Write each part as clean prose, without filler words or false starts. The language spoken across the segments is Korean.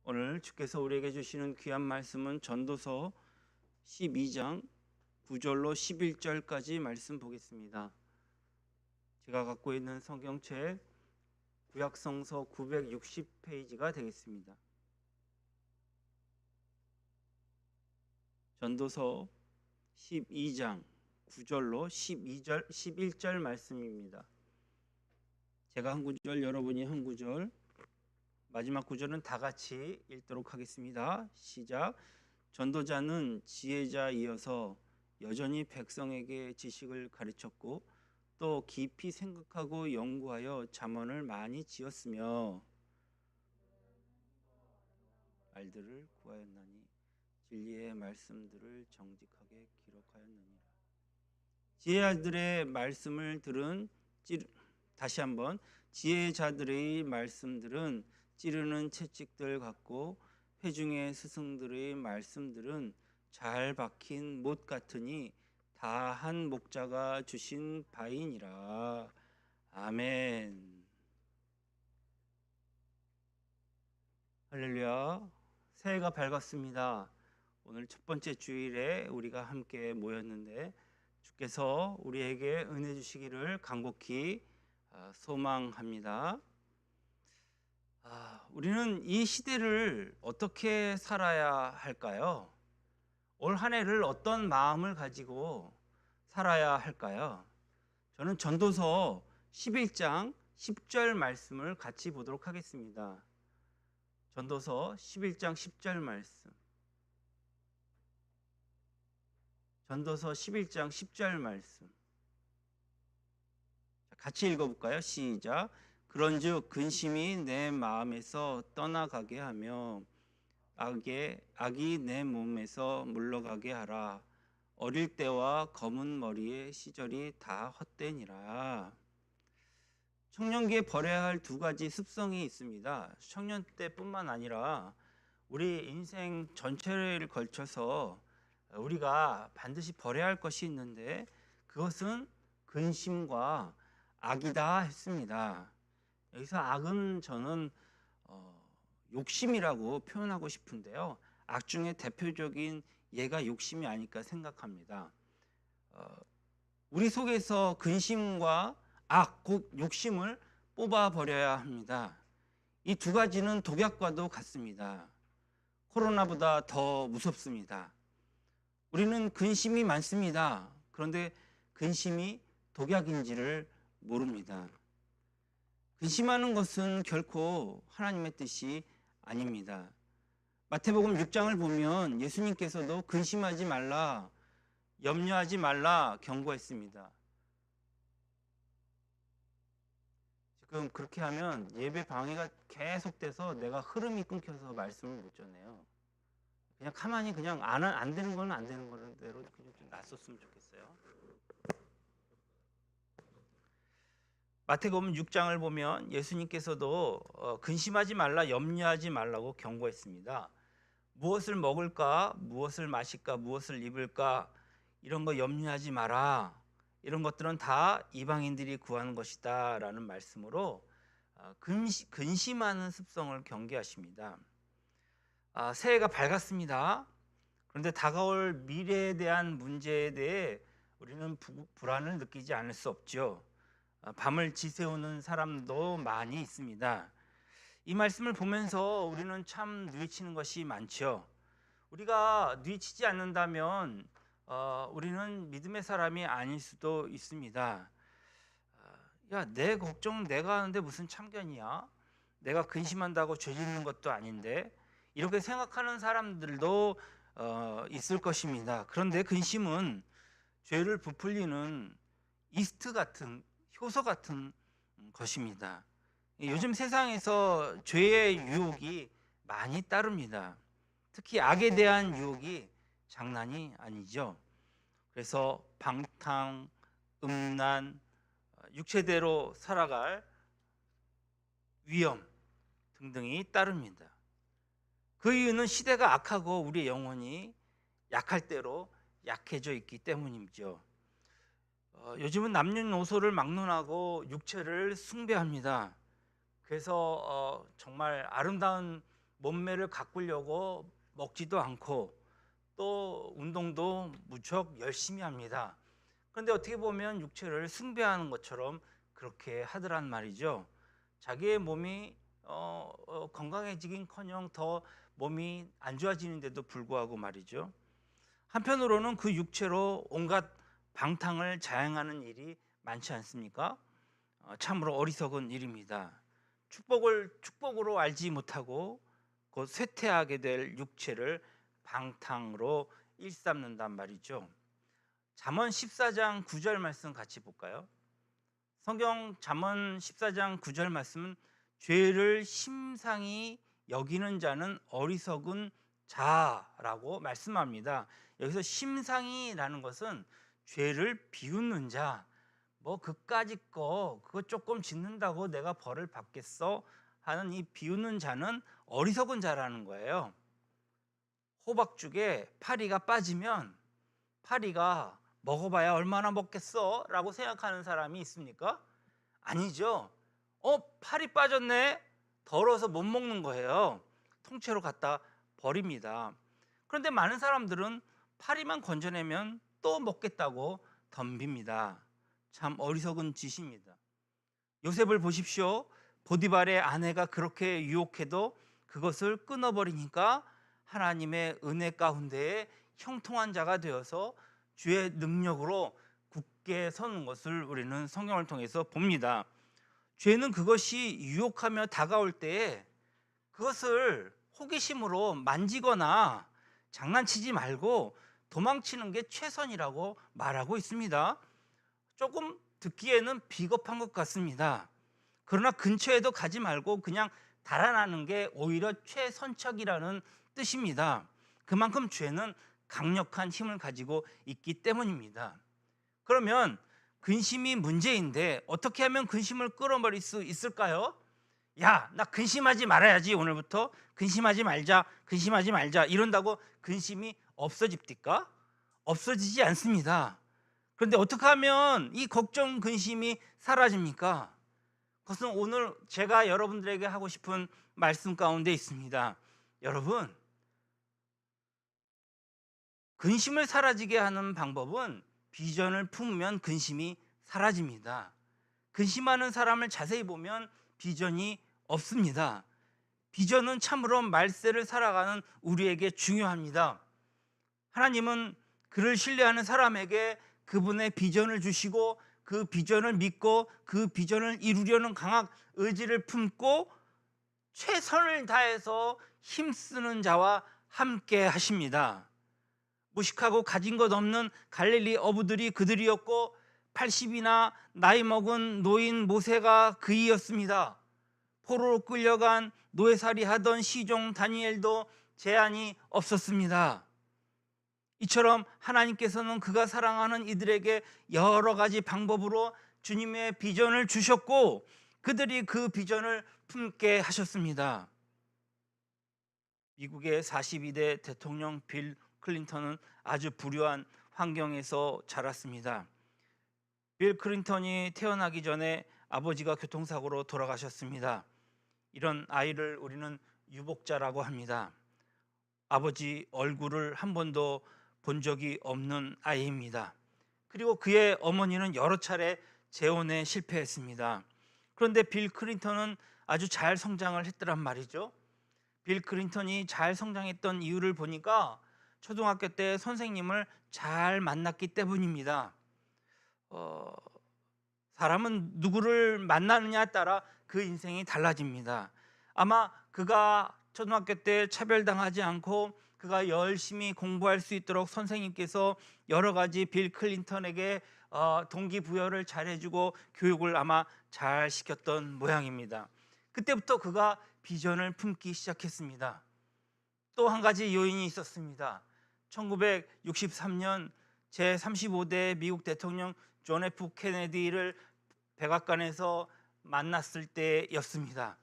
오늘 주께서 우리에게 주시는 귀한 말씀은 전도서 12장 9절로 11절까지 말씀 보겠습니다. 제가 갖고 있는 성경책 구약성서 960페이지가 되겠습니다. 전도서 12장 9절로 11절 말씀입니다. 제가 한 구절, 여러분이 한 구절, 마지막 구절은 다 같이 읽도록 하겠습니다. 시작. 전도자는 지혜자이어서 여전히 백성에게 지식을 가르쳤고 또 깊이 생각하고 연구하여 잠언을 많이 지었으며 말들을 구하였나니 진리의 말씀들을 정직하게 기록하였느니라. 지혜자들의 말씀을 들은 다시 한번 지혜자들의 말씀들은 찌르는 채찍들 같고 회중의 스승들의 말씀들은 잘 박힌 못 같으니 다 한 목자가 주신 바이니라. 아멘. 할렐루야. 새해가 밝았습니다. 오늘 첫 번째 주일에 우리가 함께 모였는데 주께서 우리에게 은혜 주시기를 간곡히 소망합니다. 우리는 이 시대를 어떻게 살아야 할까요? 올 한 해를 어떤 마음을 가지고 살아야 할까요? 저는 전도서 11장 10절 말씀을 같이 보도록 하겠습니다. 전도서 11장 10절 말씀. 전도서 11장 10절 말씀. 같이 읽어볼까요? 시작. 그런즉 근심이 내 마음에서 떠나가게 하며 악이 내 몸에서 물러가게 하라. 어릴 때와 검은 머리의 시절이 다 헛되니라. 청년기에 버려야 할 두 가지 습성이 있습니다. 청년 때뿐만 아니라 우리 인생 전체를 걸쳐서 우리가 반드시 버려야 할 것이 있는데 그것은 근심과 악이다 했습니다. 여기서 악은 저는 욕심이라고 표현하고 싶은데요. 악 중에 대표적인 예가 욕심이 아닐까 생각합니다. 우리 속에서 근심과 악, 곧 욕심을 뽑아버려야 합니다. 이 두 가지는 독약과도 같습니다. 코로나보다 더 무섭습니다. 우리는 근심이 많습니다. 그런데 근심이 독약인지를 모릅니다. 근심하는 것은 결코 하나님의 뜻이 아닙니다. 마태복음 6장을 보면 예수님께서도 근심하지 말라, 염려하지 말라 경고했습니다. 지금 그렇게 하면 예배 방해가 계속돼서 내가 흐름이 끊겨서 말씀을 못 전해요. 그냥 가만히 그냥 안 되는 건 안 되는 거는 대로 그냥 좀 놨었으면 좋겠어요. 마태복음 6장을 보면 예수님께서도 근심하지 말라, 염려하지 말라고 경고했습니다. 무엇을 먹을까, 무엇을 마실까, 무엇을 입을까 이런 거 염려하지 마라. 이런 것들은 다 이방인들이 구하는 것이다 라는 말씀으로 근심하는 습성을 경계하십니다. 새해가 밝았습니다. 그런데 다가올 미래에 대한 문제에 대해 우리는 불안을 느끼지 않을 수 없죠. 밤을 지새우는 사람도 많이 있습니다. 이 말씀을 보면서 우리는 참 뉘치는 것이 많죠. 우리가 뉘치지 않는다면 우리는 믿음의 사람이 아닐 수도 있습니다. 야, 내 걱정 내가 하는데 무슨 참견이야? 내가 근심한다고 죄 짓는 것도 아닌데 이렇게 생각하는 사람들도 있을 것입니다. 그런데 근심은 죄를 부풀리는 이스트 같은 효소 같은 것입니다. 요즘 세상에서 죄의 유혹이 많이 따릅니다. 특히 악에 대한 유혹이 장난이 아니죠. 그래서 방탕, 음란, 육체대로 살아갈 위험 등등이 따릅니다. 그 이유는 시대가 악하고 우리의 영혼이 약할 대로 약해져 있기 때문이죠. 요즘은 남녀노소를 막론하고 육체를 숭배합니다. 그래서 정말 아름다운 몸매를 가꾸려고 먹지도 않고 또 운동도 무척 열심히 합니다. 그런데 어떻게 보면 육체를 숭배하는 것처럼 그렇게 하더란 말이죠. 자기의 몸이 건강해지긴커녕 더 몸이 안 좋아지는데도 불구하고 말이죠. 한편으로는 그 육체로 온갖 방탕을 자행하는 일이 많지 않습니까? 참으로 어리석은 일입니다. 축복을 축복으로 알지 못하고 곧 쇠퇴하게 될 육체를 방탕으로 일삼는단 말이죠. 잠언 14장 9절 말씀 같이 볼까요? 성경 잠언 14장 9절 말씀은 죄를 심상히 여기는 자는 어리석은 자라고 말씀합니다. 여기서 심상이라는 것은 죄를 비웃는 자, 뭐 그까짓 거 그거 조금 짓는다고 내가 벌을 받겠어 하는 이 비웃는 자는 어리석은 자라는 거예요. 호박죽에 파리가 빠지면 파리가 먹어봐야 얼마나 먹겠어 라고 생각하는 사람이 있습니까? 아니죠. 파리 빠졌네. 더러워서 못 먹는 거예요. 통째로 갖다 버립니다. 그런데 많은 사람들은 파리만 건져내면 또 먹겠다고 덤빕니다. 참 어리석은 짓입니다. 요셉을 보십시오. 보디발의 아내가 그렇게 유혹해도 그것을 끊어버리니까 하나님의 은혜 가운데에 형통한 자가 되어서 주의 능력으로 굳게 서는 것을 우리는 성경을 통해서 봅니다. 죄는 그것이 유혹하며 다가올 때에 그것을 호기심으로 만지거나 장난치지 말고 도망치는 게 최선이라고 말하고 있습니다. 조금 듣기에는 비겁한 것 같습니다. 그러나 근처에도 가지 말고 그냥 달아나는 게 오히려 최선책이라는 뜻입니다. 그만큼 죄는 강력한 힘을 가지고 있기 때문입니다. 그러면 근심이 문제인데 어떻게 하면 근심을 끌어버릴 수 있을까요? 야, 나 근심하지 말아야지. 오늘부터 근심하지 말자 이런다고 근심이 없어집니까? 없어지지 않습니다. 그런데 어떻게 하면 이 걱정 근심이 사라집니까? 그것은 오늘 제가 여러분들에게 하고 싶은 말씀 가운데 있습니다. 여러분, 근심을 사라지게 하는 방법은 비전을 품으면 근심이 사라집니다. 근심하는 사람을 자세히 보면 비전이 없습니다. 비전은 참으로 말세를 살아가는 우리에게 중요합니다. 하나님은 그를 신뢰하는 사람에게 그분의 비전을 주시고 그 비전을 믿고 그 비전을 이루려는 강한 의지를 품고 최선을 다해서 힘쓰는 자와 함께 하십니다. 무식하고 가진 것 없는 갈릴리 어부들이 그들이었고 80이나 나이 먹은 노인 모세가 그이었습니다. 포로로 끌려간 노예살이 하던 시종 다니엘도 제한이 없었습니다. 이처럼 하나님께서는 그가 사랑하는 이들에게 여러 가지 방법으로 주님의 비전을 주셨고 그들이 그 비전을 품게 하셨습니다. 미국의 42대 대통령 빌 클린턴은 아주 불우한 환경에서 자랐습니다. 빌 클린턴이 태어나기 전에 아버지가 교통사고로 돌아가셨습니다. 이런 아이를 우리는 유복자라고 합니다. 아버지 얼굴을 한 번도 본 적이 없는 아이입니다. 그리고 그의 어머니는 여러 차례 재혼에 실패했습니다. 그런데 빌 클린턴은 아주 잘 성장을 했더란 말이죠. 빌 클린턴이 잘 성장했던 이유를 보니까 초등학교 때 선생님을 잘 만났기 때문입니다. 사람은 누구를 만나느냐에 따라 그 인생이 달라집니다. 아마 그가 초등학교 때 차별당하지 않고 그가 열심히 공부할 수 있도록 선생님께서 여러 가지 빌 클린턴에게 동기부여를 잘해주고 교육을 아마 잘 시켰던 모양입니다. 그때부터 그가 비전을 품기 시작했습니다. 또 한 가지 요인이 있었습니다. 1963년 제35대 미국 대통령 존 F 케네디를 백악관에서 만났을 때였습니다.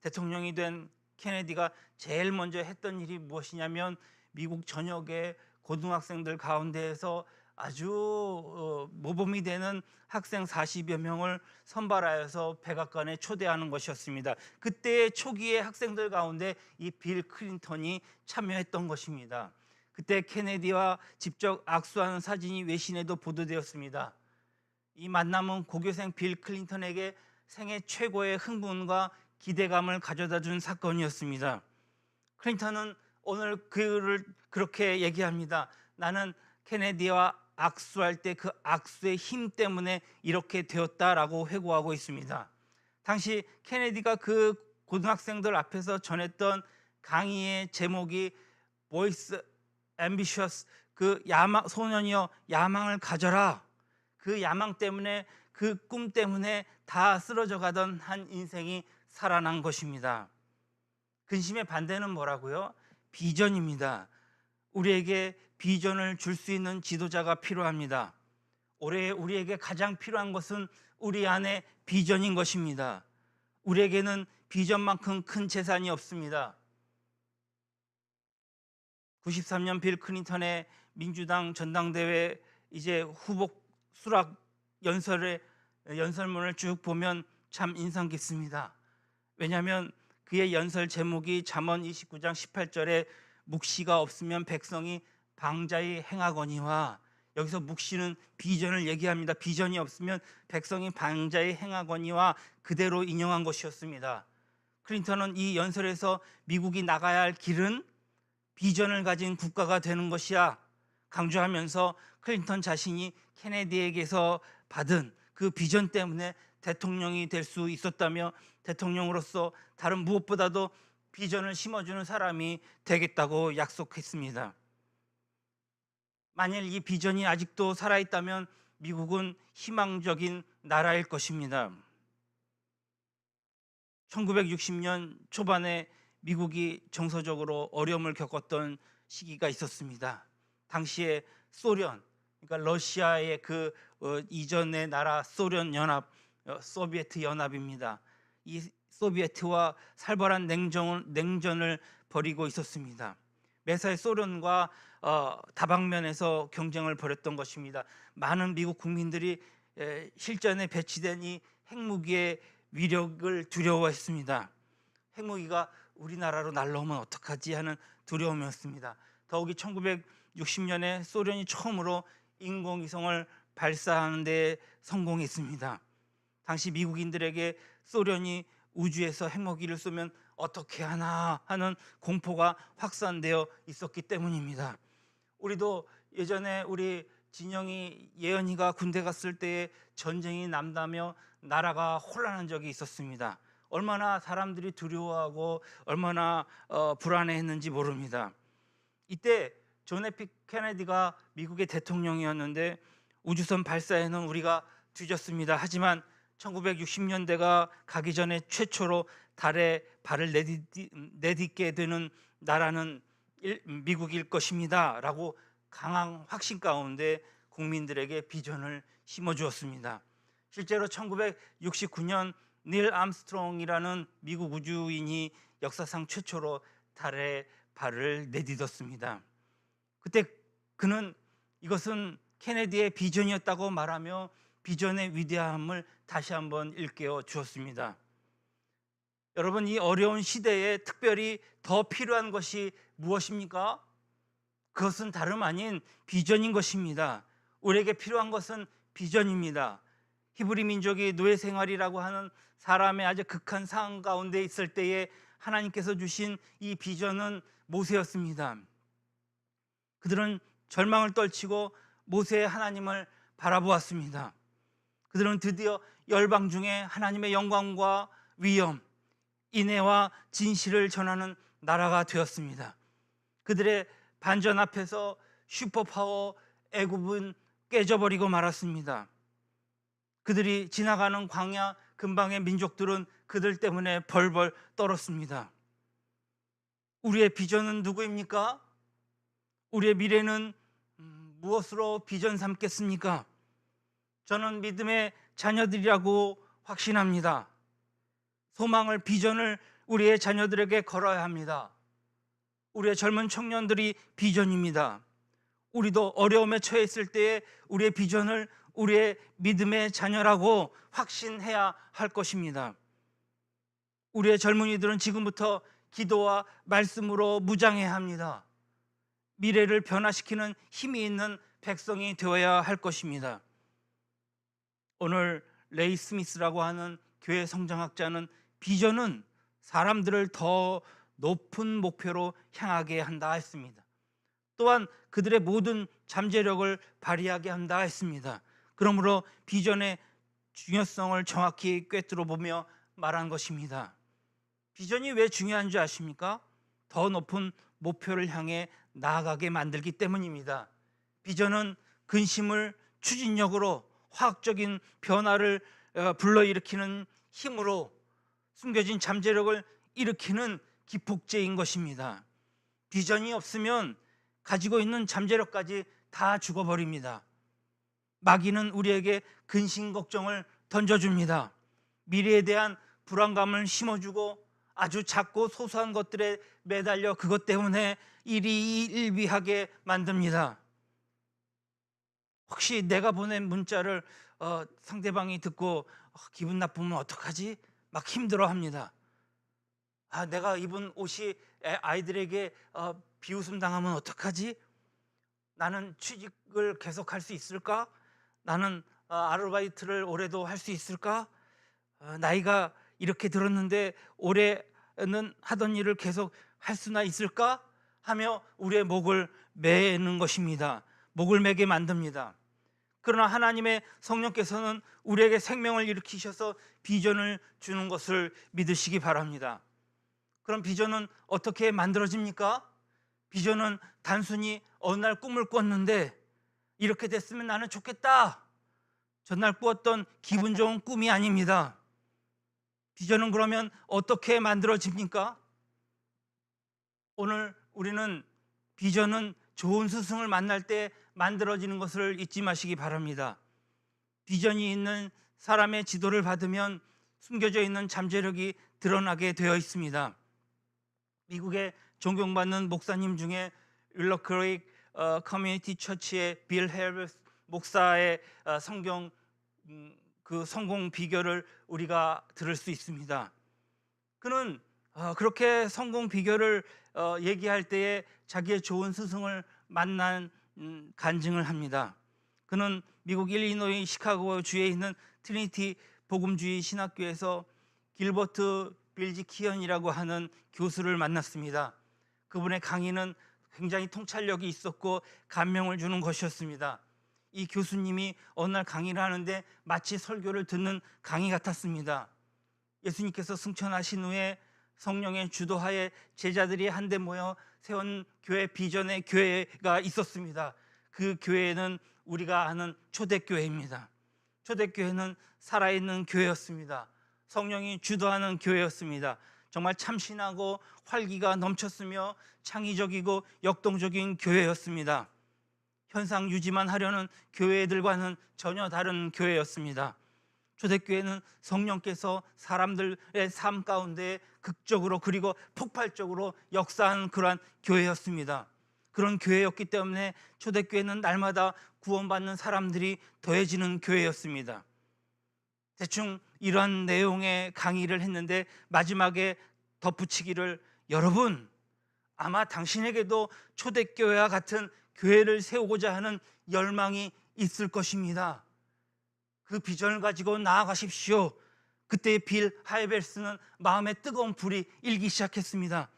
대통령이 된 케네디가 제일 먼저 했던 일이 무엇이냐면 미국 전역의 고등학생들 가운데에서 아주 모범이 되는 학생 40여 명을 선발하여서 백악관에 초대하는 것이었습니다. 그때 초기의 학생들 가운데 이 빌 클린턴이 참여했던 것입니다. 그때 케네디와 직접 악수하는 사진이 외신에도 보도되었습니다. 이 만남은 고교생 빌 클린턴에게 생애 최고의 흥분과 기대감을 가져다 준 사건이었습니다. 클린턴은 오늘 그를 그렇게 얘기합니다. 나는 케네디와 악수할 때 그 악수의 힘 때문에 이렇게 되었다라고 회고하고 있습니다. 당시 케네디가 그 고등학생들 앞에서 전했던 강의의 제목이 Voice Ambitious, 그 야망, 소년이여 야망을 가져라. 그 야망 때문에, 그 꿈 때문에 다 쓰러져 가던 한 인생이 살아난 것입니다. 근심의 반대는 뭐라고요? 비전입니다. 우리에게 비전을 줄 수 있는 지도자가 필요합니다. 올해 우리에게 가장 필요한 것은 우리 안에 비전인 것입니다. 우리에게는 비전만큼 큰 재산이 없습니다. 93년 빌 클린턴의 민주당 전당대회 이제 후보 수락 연설문을 쭉 보면 참 인상 깊습니다. 왜냐하면 그의 연설 제목이 잠언 29장 18절에 묵시가 없으면 백성이 방자히 행하거니와, 여기서 묵시는 비전을 얘기합니다. 비전이 없으면 백성이 방자히 행하거니와 그대로 인용한 것이었습니다. 클린턴은 이 연설에서 미국이 나가야 할 길은 비전을 가진 국가가 되는 것이야 강조하면서 클린턴 자신이 케네디에게서 받은 그 비전 때문에 대통령이 될 수 있었다며 대통령으로서 다른 무엇보다도 비전을 심어주는 사람이 되겠다고 약속했습니다. 만일 이 비전이 아직도 살아있다면 미국은 희망적인 나라일 것입니다. 1960년 초반에 미국이 정서적으로 어려움을 겪었던 시기가 있었습니다. 당시에 소련, 그러니까 러시아의 그 이전의 나라 소련 연합, 소비에트 연합입니다. 이 소비에트와 살벌한 냉전을 벌이고 있었습니다. 매사에 소련과 다방면에서 경쟁을 벌였던 것입니다. 많은 미국 국민들이 실전에 배치된 이 핵무기의 위력을 두려워했습니다. 핵무기가 우리나라로 날라오면 어떡하지 하는 두려움이었습니다. 더욱이 1960년에 소련이 처음으로 인공위성을 발사하는 데 성공했습니다. 당시 미국인들에게 소련이 우주에서 핵무기를 쏘면 어떻게 하나 하는 공포가 확산되어 있었기 때문입니다. 우리도 예전에 우리 진영이, 예언이가 군대 갔을 때에 전쟁이 난다며 나라가 혼란한 적이 있었습니다. 얼마나 사람들이 두려워하고 얼마나 불안해했는지 모릅니다. 이때 존 F 케네디가 미국의 대통령이었는데 우주선 발사에는 우리가 뒤졌습니다. 하지만 1960년대가 가기 전에 최초로 달에 발을 내딛게 되는 나라는 미국일 것입니다 라고 강한 확신 가운데 국민들에게 비전을 심어주었습니다. 실제로 1969년 닐 암스트롱이라는 미국 우주인이 역사상 최초로 달에 발을 내딛었습니다. 그때 그는 이것은 케네디의 비전이었다고 말하며 비전의 위대함을 다시 한번 일깨워 주었습니다. 여러분, 이 어려운 시대에 특별히 더 필요한 것이 무엇입니까? 그것은 다름 아닌 비전인 것입니다. 우리에게 필요한 것은 비전입니다. 히브리 민족이 노예 생활이라고 하는 사람의 아주 극한 상황 가운데 있을 때에 하나님께서 주신 이 비전은 모세였습니다. 그들은 절망을 떨치고 모세의 하나님을 바라보았습니다. 그들은 드디어 열방 중에 하나님의 영광과 위엄, 인애와 진실을 전하는 나라가 되었습니다. 그들의 반전 앞에서 슈퍼파워 애굽은 깨져버리고 말았습니다. 그들이 지나가는 광야 근방의 민족들은 그들 때문에 벌벌 떨었습니다. 우리의 비전은 누구입니까? 우리의 미래는 무엇으로 비전 삼겠습니까? 저는 믿음의 자녀들이라고 확신합니다. 소망을, 비전을 우리의 자녀들에게 걸어야 합니다. 우리의 젊은 청년들이 비전입니다. 우리도 어려움에 처해 있을 때에 우리의 비전을 우리의 믿음의 자녀라고 확신해야 할 것입니다. 우리의 젊은이들은 지금부터 기도와 말씀으로 무장해야 합니다. 미래를 변화시키는 힘이 있는 백성이 되어야 할 것입니다. 오늘 레이 스미스라고 하는 교회 성장학자는 비전은 사람들을 더 높은 목표로 향하게 한다 했습니다. 또한 그들의 모든 잠재력을 발휘하게 한다 했습니다. 그러므로 비전의 중요성을 정확히 꿰뚫어 보며 말한 것입니다. 비전이 왜 중요한 줄 아십니까? 더 높은 목표를 향해 나아가게 만들기 때문입니다. 비전은 근심을 추진력으로 화학적인 변화를 불러일으키는 힘으로 숨겨진 잠재력을 일으키는 기폭제인 것입니다. 비전이 없으면 가지고 있는 잠재력까지 다 죽어버립니다. 마귀는 우리에게 근심 걱정을 던져줍니다. 미래에 대한 불안감을 심어주고 아주 작고 소소한 것들에 매달려 그것 때문에 일희일비하게 만듭니다. 혹시 내가 보낸 문자를 상대방이 듣고 기분 나쁘면 어떡하지? 막 힘들어합니다. 내가 입은 옷이 아이들에게 비웃음 당하면 어떡하지? 나는 취직을 계속할 수 있을까? 나는 아르바이트를 올해도 할 수 있을까? 나이가 이렇게 들었는데 올해는 하던 일을 계속 할 수나 있을까? 하며 우리의 목을 매는 것입니다. 목을 매게 만듭니다. 그러나 하나님의 성령께서는 우리에게 생명을 일으키셔서 비전을 주는 것을 믿으시기 바랍니다. 그럼 비전은 어떻게 만들어집니까? 비전은 단순히 어느 날 꿈을 꿨는데 이렇게 됐으면 나는 좋겠다, 전날 꾸었던 기분 좋은 꿈이 아닙니다. 비전은 그러면 어떻게 만들어집니까? 오늘 우리는 비전은 좋은 스승을 만날 때 만들어지는 것을 잊지 마시기 바랍니다. 비전이 있는 사람의 지도를 받으면 숨겨져 있는 잠재력이 드러나게 되어 있습니다. 미국의 존경받는 목사님 중에 윌러크레이크 커뮤니티 처치의 빌 헬베스 목사의 성경 그 성공 비결을 우리가 들을 수 있습니다. 그는 그렇게 성공 비결을 얘기할 때에 자기의 좋은 스승을 만난 간증을 합니다. 그는 미국 일리노이 시카고 주에 있는 트리니티 복음주의 신학교에서 길버트 빌지키언이라고 하는 교수를 만났습니다. 그분의 강의는 굉장히 통찰력이 있었고 감명을 주는 것이었습니다. 이 교수님이 어느 날 강의를 하는데 마치 설교를 듣는 강의 같았습니다. 예수님께서 승천하신 후에 성령의 주도하에 제자들이 한데 모여 세운 교회 비전의 교회가 있었습니다. 그 교회는 우리가 아는 초대교회입니다. 초대교회는 살아있는 교회였습니다. 성령이 주도하는 교회였습니다. 정말 참신하고 활기가 넘쳤으며 창의적이고 역동적인 교회였습니다. 현상 유지만 하려는 교회들과는 전혀 다른 교회였습니다. 초대교회는 성령께서 사람들의 삶 가운데 극적으로 그리고 폭발적으로 역사한 그러한 교회였습니다. 그런 교회였기 때문에 초대교회는 날마다 구원받는 사람들이 더해지는 교회였습니다. 대충 이러한 내용의 강의를 했는데 마지막에 덧붙이기를, 여러분 아마 당신에게도 초대교회와 같은 교회를 세우고자 하는 열망이 있을 것입니다. 그 비전을 가지고 나아가십시오. 그때 빌 하이벨스는 마음에 뜨거운 불이 일기 시작했습니다.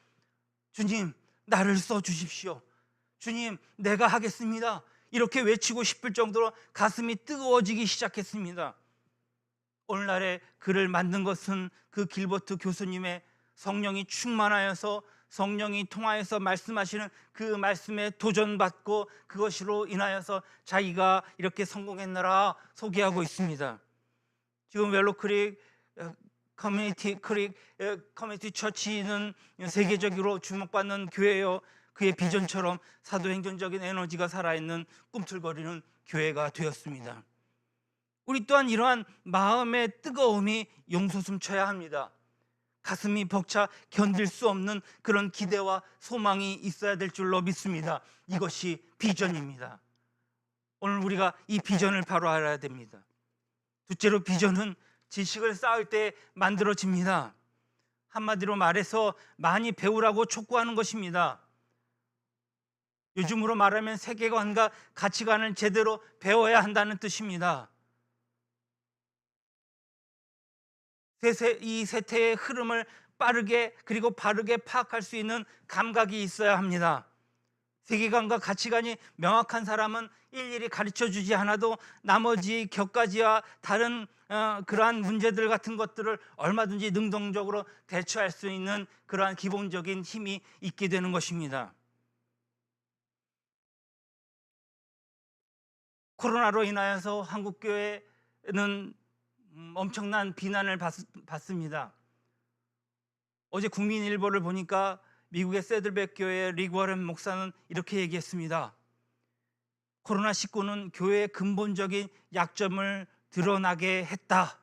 주님, 나를 써주십시오. 주님, 내가 하겠습니다. 이렇게 외치고 싶을 정도로 가슴이 뜨거워지기 시작했습니다. 오늘날에 그를 만든 것은 그 길버트 교수님의 성령이 충만하여서 성령이 통하여서 말씀하시는 그 말씀에 도전받고 그것으로 인하여서 자기가 이렇게 성공했노라 소개하고 있습니다. 지금 웰로크릭 커뮤니티 처치는 세계적으로 주목받는 교회요, 그의 비전처럼 사도행전적인 에너지가 살아있는 꿈틀거리는 교회가 되었습니다. 우리 또한 이러한 마음의 뜨거움이 용솟음쳐야 합니다. 가슴이 벅차 견딜 수 없는 그런 기대와 소망이 있어야 될 줄로 믿습니다. 이것이 비전입니다. 오늘 우리가 이 비전을 바로 알아야 됩니다. 둘째로, 비전은 지식을 쌓을 때 만들어집니다. 한마디로 말해서 많이 배우라고 촉구하는 것입니다. 요즘으로 말하면 세계관과 가치관을 제대로 배워야 한다는 뜻입니다. 이 세태의 흐름을 빠르게 그리고 바르게 파악할 수 있는 감각이 있어야 합니다. 세계관과 가치관이 명확한 사람은 일일이 가르쳐주지 않아도 나머지 격가지와 다른 그러한 문제들 같은 것들을 얼마든지 능동적으로 대처할 수 있는 그러한 기본적인 힘이 있게 되는 것입니다. 코로나로 인하여서 한국교회는 엄청난 비난을 받습니다. 어제 국민일보를 보니까 미국의 세들백 교회 릭 워렌 목사는 이렇게 얘기했습니다. 코로나19는 교회의 근본적인 약점을 드러나게 했다.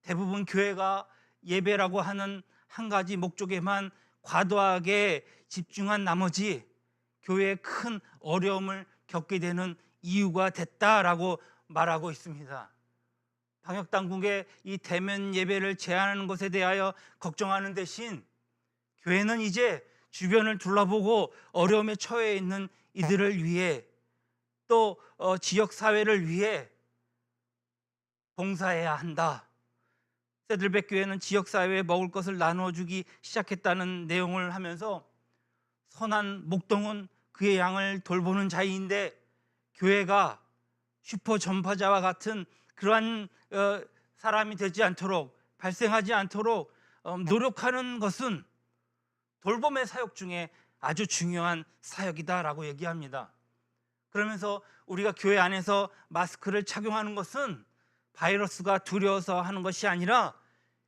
대부분 교회가 예배라고 하는 한 가지 목적에만 과도하게 집중한 나머지 교회에 큰 어려움을 겪게 되는 이유가 됐다라고 말하고 있습니다. 방역당국의 이 대면 예배를 제한하는 것에 대하여 걱정하는 대신 교회는 이제 주변을 둘러보고 어려움에 처해 있는 이들을 위해 또 지역사회를 위해 봉사해야 한다. 세들백 교회는 지역사회에 먹을 것을 나누어주기 시작했다는 내용을 하면서 선한 목동은 그의 양을 돌보는 자이인데 교회가 슈퍼 전파자와 같은 그러한 사람이 되지 않도록, 발생하지 않도록 노력하는 것은 돌봄의 사역 중에 아주 중요한 사역이다라고 얘기합니다. 그러면서 우리가 교회 안에서 마스크를 착용하는 것은 바이러스가 두려워서 하는 것이 아니라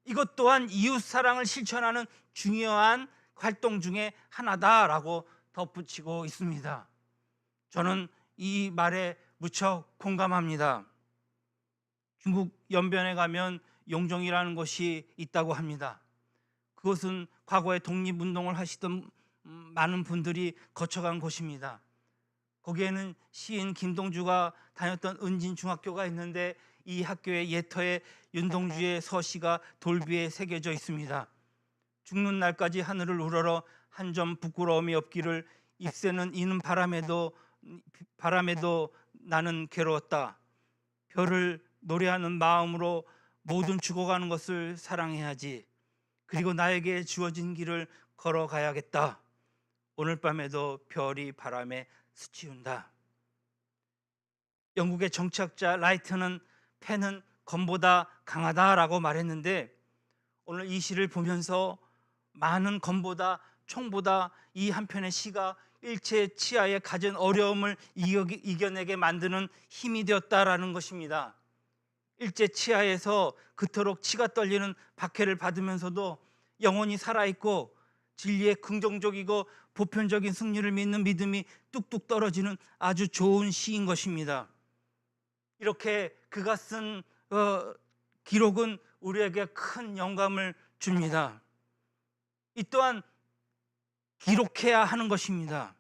이것 또한 이웃 사랑을 실천하는 중요한 활동 중에 하나다라고 덧붙이고 있습니다. 저는 이 말에 무척 공감합니다. 중국 연변에 가면 용종이라는 곳이 있다고 합니다. 그것은 과거에 독립운동을 하시던 많은 분들이 거쳐간 곳입니다. 거기에는 시인 김동주가 다녔던 은진중학교가 있는데 이 학교의 예터에 윤동주의 서시가 돌비에 새겨져 있습니다. 죽는 날까지 하늘을 우러러 한 점 부끄러움이 없기를 입새는 이는 바람에도 나는 괴로웠다. 별을 노래하는 마음으로 모든 죽어가는 것을 사랑해야지. 그리고 나에게 주어진 길을 걸어가야겠다. 오늘 밤에도 별이 바람에 스치운다. 영국의 정치학자 라이트는 펜은 검보다 강하다라고 말했는데 오늘 이 시를 보면서 많은 검보다 총보다 이 한 편의 시가 일체 치하에 가진 어려움을 이겨내게 만드는 힘이 되었다라는 것입니다. 일제 치하에서 그토록 치가 떨리는 박해를 받으면서도 영혼이 살아있고 진리의 긍정적이고 보편적인 승리를 믿는 믿음이 뚝뚝 떨어지는 아주 좋은 시인 것입니다. 이렇게 그가 쓴 기록은 우리에게 큰 영감을 줍니다. 이 또한 기록해야 하는 것입니다.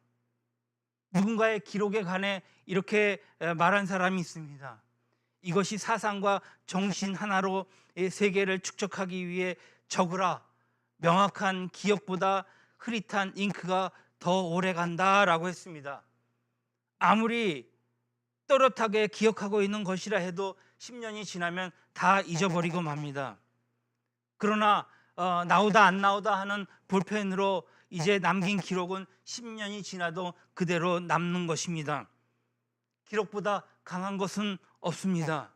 누군가의 기록에 관해 이렇게 말한 사람이 있습니다. 이것이 사상과 정신 하나로 세계를 축적하기 위해 적으라. 명확한 기억보다 흐릿한 잉크가 더 오래 간다라고 했습니다. 아무리 또렷하게 기억하고 있는 것이라 해도 10년이 지나면 다 잊어버리고 맙니다. 그러나 나오다 안 나오다 하는 볼펜으로 이제 남긴 기록은 10년이 지나도 그대로 남는 것입니다. 기록보다 강한 것은 없습니다.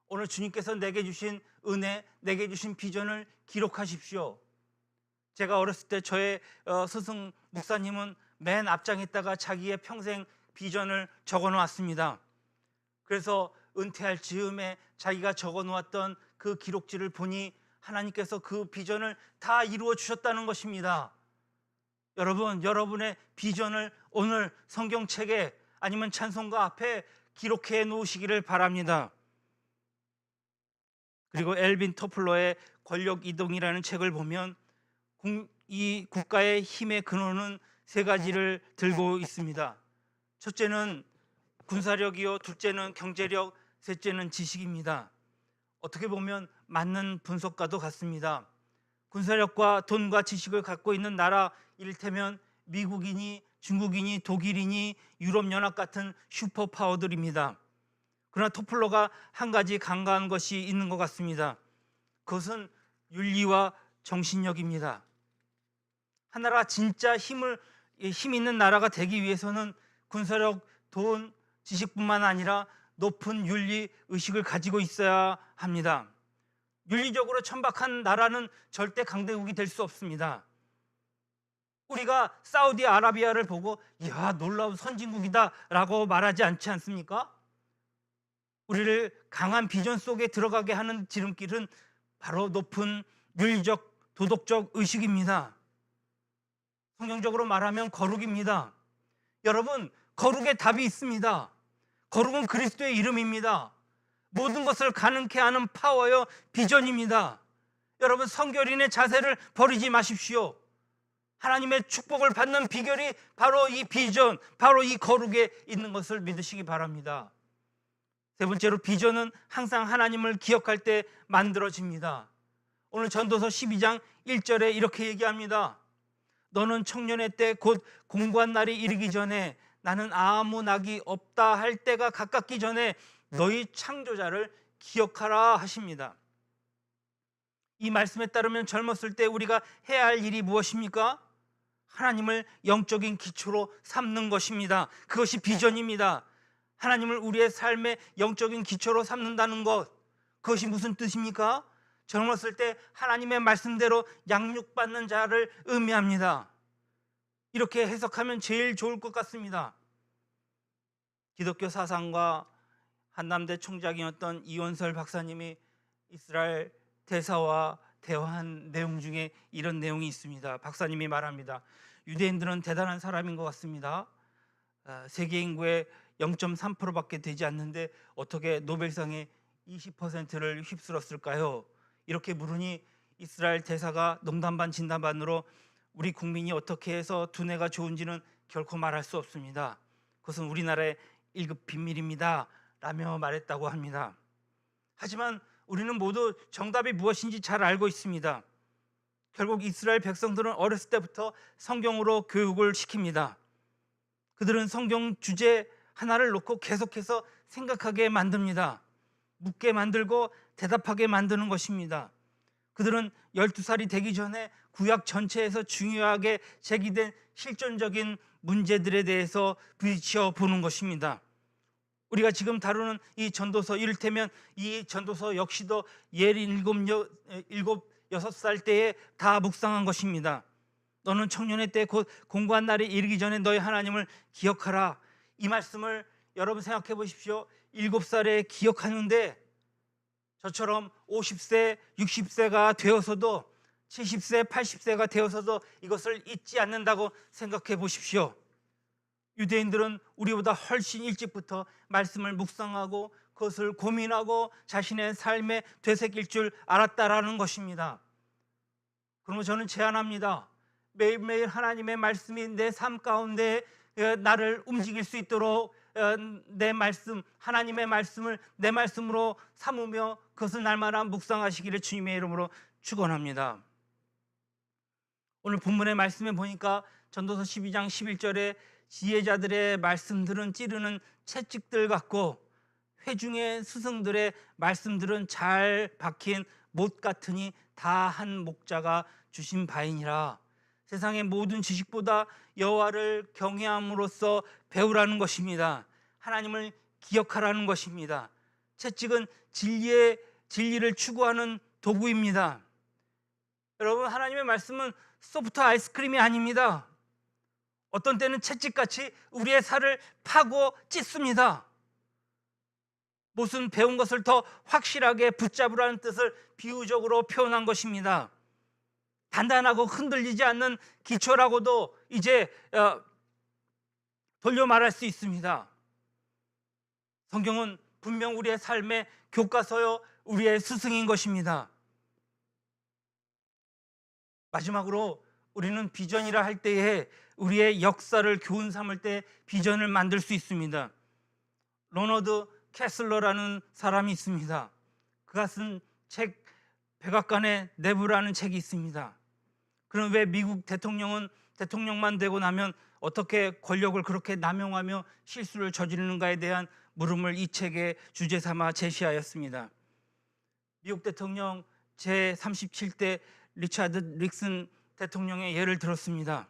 오늘 주님께서 내게 주신 은혜, 내게 주신 비전을 기록하십시오. 제가 어렸을 때 저의 스승 목사님은 맨 앞장에다가 자기의 평생 비전을 적어 놓았습니다. 그래서 은퇴할 즈음에 자기가 적어 놓았던 그 기록지를 보니 하나님께서 그 비전을 다 이루어 주셨다는 것입니다. 여러분, 여러분의 비전을 오늘 성경책에 아니면 찬송가 앞에 기록해 놓으시기를 바랍니다. 그리고 엘빈 토플러의 권력 이동이라는 책을 보면 이 국가의 힘의 근원은 세 가지를 들고 있습니다. 첫째는 군사력이요, 둘째는 경제력, 셋째는 지식입니다. 어떻게 보면 맞는 분석과도 같습니다. 군사력과 돈과 지식을 갖고 있는 나라, 이를테면 미국이니 중국이니 독일이니 유럽연합 같은 슈퍼파워들입니다. 그러나 토플러가 한 가지 간과한 것이 있는 것 같습니다. 그것은 윤리와 정신력입니다. 하나가 진짜 힘 있는 나라가 되기 위해서는 군사력, 돈, 지식뿐만 아니라 높은 윤리 의식을 가지고 있어야 합니다. 윤리적으로 천박한 나라는 절대 강대국이 될 수 없습니다. 우리가 사우디아라비아를 보고 이야 놀라운 선진국이다 라고 말하지 않지 않습니까? 우리를 강한 비전 속에 들어가게 하는 지름길은 바로 높은 윤리적 도덕적 의식입니다. 성경적으로 말하면 거룩입니다. 여러분, 거룩의 답이 있습니다. 거룩은 그리스도의 이름입니다. 모든 것을 가능케 하는 파워요, 비전입니다. 여러분, 성결인의 자세를 버리지 마십시오. 하나님의 축복을 받는 비결이 바로 이 비전, 바로 이 거룩에 있는 것을 믿으시기 바랍니다. 세 번째로, 비전은 항상 하나님을 기억할 때 만들어집니다. 오늘 전도서 12장 1절에 이렇게 얘기합니다. 너는 청년의 때 곧 공고한 날이 이르기 전에 나는 아무 낙이 없다 할 때가 가깝기 전에 너희 창조자를 기억하라 하십니다. 이 말씀에 따르면 젊었을 때 우리가 해야 할 일이 무엇입니까? 하나님을 영적인 기초로 삼는 것입니다. 그것이 비전입니다. 하나님을 우리의 삶의 영적인 기초로 삼는다는 것, 그것이 무슨 뜻입니까? 젊었을 때 하나님의 말씀대로 양육받는 자를 의미합니다. 이렇게 해석하면 제일 좋을 것 같습니다. 기독교 사상과 한남대 총장이었던 이원설 박사님이 이스라엘 대사와 대화한 내용 중에 이런 내용이 있습니다. 박사님이 말합니다. 유대인들은 대단한 사람인 것 같습니다. 세계 인구의 0.3%밖에 되지 않는데 어떻게 노벨상의 20%를 휩쓸었을까요? 이렇게 물으니 이스라엘 대사가 농담 반 진담 반으로 우리 국민이 어떻게 해서 두뇌가 좋은지는 결코 말할 수 없습니다. 그것은 우리나라의 1급 비밀입니다 라며 말했다고 합니다. 하지만 우리는 모두 정답이 무엇인지 잘 알고 있습니다. 결국 이스라엘 백성들은 어렸을 때부터 성경으로 교육을 시킵니다. 그들은 성경 주제 하나를 놓고 계속해서 생각하게 만듭니다. 묻게 만들고 대답하게 만드는 것입니다. 그들은 12살이 되기 전에 구약 전체에서 중요하게 제기된 실존적인 문제들에 대해서 부딪혀 보는 것입니다. 우리가 지금 다루는 이 전도서, 이를테면 이 전도서 역시도 7, 6살 때에 다 묵상한 것입니다. 너는 청년의 때 곧 공고한 날이 이르기 전에 너희 하나님을 기억하라. 이 말씀을 여러분 생각해 보십시오. 7살에 기억하는데 저처럼 50세, 60세가 되어서도 70세, 80세가 되어서도 이것을 잊지 않는다고 생각해 보십시오. 유대인들은 우리보다 훨씬 일찍부터 말씀을 묵상하고 그것을 고민하고 자신의 삶에 되새길 줄 알았다라는 것입니다. 그러면 저는 제안합니다. 매일매일 하나님의 말씀이 내 삶 가운데 나를 움직일 수 있도록 내 말씀, 하나님의 말씀을 내 말씀으로 삼으며 그것을 날마다 묵상하시기를 주님의 이름으로 축원합니다. 오늘 본문의 말씀에 보니까 전도서 12장 11절에 지혜자들의 말씀들은 찌르는 채찍들 같고 회중의 스승들의 말씀들은 잘 박힌 못 같으니 다 한 목자가 주신 바이니라. 세상의 모든 지식보다 여호와를 경외함으로써 배우라는 것입니다. 하나님을 기억하라는 것입니다. 채찍은 진리를 추구하는 도구입니다. 여러분, 하나님의 말씀은 소프트 아이스크림이 아닙니다. 어떤 때는 채찍같이 우리의 살을 파고 찢습니다. 못은 배운 것을 더 확실하게 붙잡으라는 뜻을 비유적으로 표현한 것입니다. 단단하고 흔들리지 않는 기초라고도 이제 돌려 말할 수 있습니다. 성경은 분명 우리의 삶의 교과서요, 우리의 스승인 것입니다. 마지막으로 우리는 비전이라 할 때에 우리의 역사를 교훈 삼을 때 비전을 만들 수 있습니다. 로너드 캐슬러라는 사람이 있습니다. 그가 쓴 책 백악관의 내부라는 책이 있습니다. 그럼 왜 미국 대통령은 대통령만 되고 나면 어떻게 권력을 그렇게 남용하며 실수를 저지르는가에 대한 물음을 이 책의 주제 삼아 제시하였습니다. 미국 대통령 제37대 리차드 닉슨 대통령의 예를 들었습니다.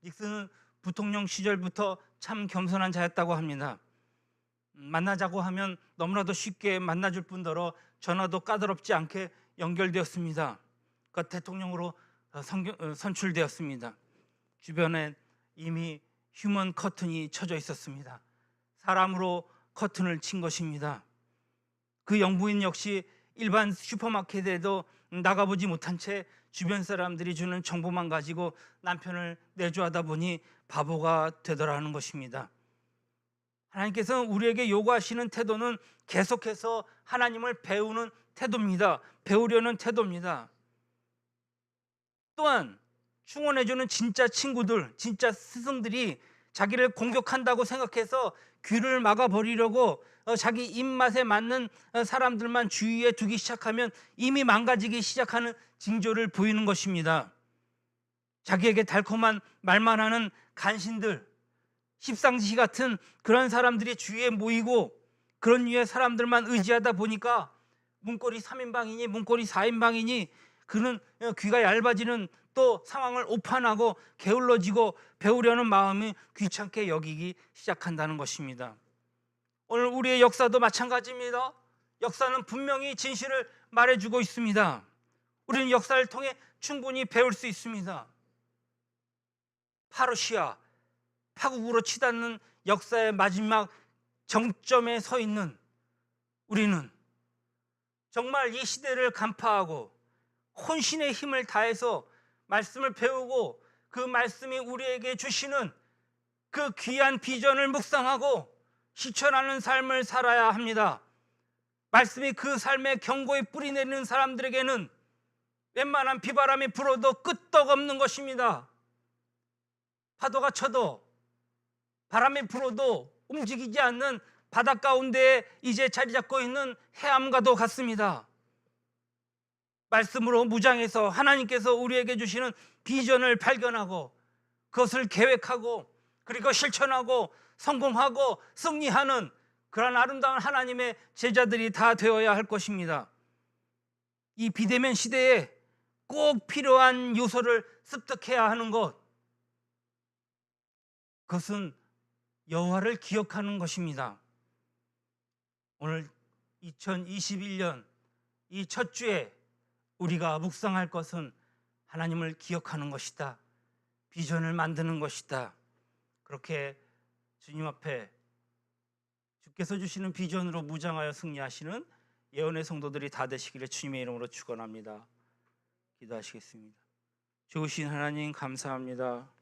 닉슨은 부통령 시절부터 참 겸손한 자였다고 합니다. 만나자고 하면 너무나도 쉽게 만나줄 뿐더러 전화도 까다롭지 않게 연결되었습니다. 그 대통령으로 선출되었습니다. 주변에 이미 휴먼 커튼이 쳐져 있었습니다. 사람으로 커튼을 친 것입니다. 그 영부인 역시 일반 슈퍼마켓에도 나가보지 못한 채 주변 사람들이 주는 정보만 가지고 남편을 내조하다 보니 바보가 되더라는 것입니다. 하나님께서는 우리에게 요구하시는 태도는 계속해서 하나님을 배우는 태도입니다. 배우려는 태도입니다. 또한 충원해주는 진짜 친구들, 진짜 스승들이 자기를 공격한다고 생각해서 귀를 막아버리려고 자기 입맛에 맞는 사람들만 주위에 두기 시작하면 이미 망가지기 시작하는 징조를 보이는 것입니다. 자기에게 달콤한 말만 하는 간신들, 십상시 같은 그런 사람들이 주위에 모이고 그런 류의 사람들만 의지하다 보니까 문고리 3인방이니 문고리 4인방이니 그는 귀가 얇아지는 또 상황을 오판하고 게을러지고 배우려는 마음이 귀찮게 여기기 시작한다는 것입니다. 오늘 우리의 역사도 마찬가지입니다. 역사는 분명히 진실을 말해주고 있습니다. 우리는 역사를 통해 충분히 배울 수 있습니다. 파르시아, 파국으로 치닫는 역사의 마지막 정점에 서 있는 우리는 정말 이 시대를 간파하고 혼신의 힘을 다해서 말씀을 배우고 그 말씀이 우리에게 주시는 그 귀한 비전을 묵상하고 실천하는 삶을 살아야 합니다. 말씀이 그 삶에 경고의 뿌리 내리는 사람들에게는 웬만한 비바람이 불어도 끄떡없는 것입니다. 파도가 쳐도 바람이 불어도 움직이지 않는 바닷 가운데에 이제 자리 잡고 있는 해암과도 같습니다. 말씀으로 무장해서 하나님께서 우리에게 주시는 비전을 발견하고 그것을 계획하고 그리고 실천하고 성공하고 승리하는 그런 아름다운 하나님의 제자들이 다 되어야 할 것입니다. 이 비대면 시대에 꼭 필요한 요소를 습득해야 하는 것, 그것은 여호와를 기억하는 것입니다. 오늘 2021년 이 첫 주에 우리가 묵상할 것은 하나님을 기억하는 것이다. 비전을 만드는 것이다. 그렇게 주님 앞에 주께서 주시는 비전으로 무장하여 승리하시는 예언의 성도들이 다 되시기를 주님의 이름으로 축원합니다. 기도하시겠습니다. 좋으신 하나님 감사합니다.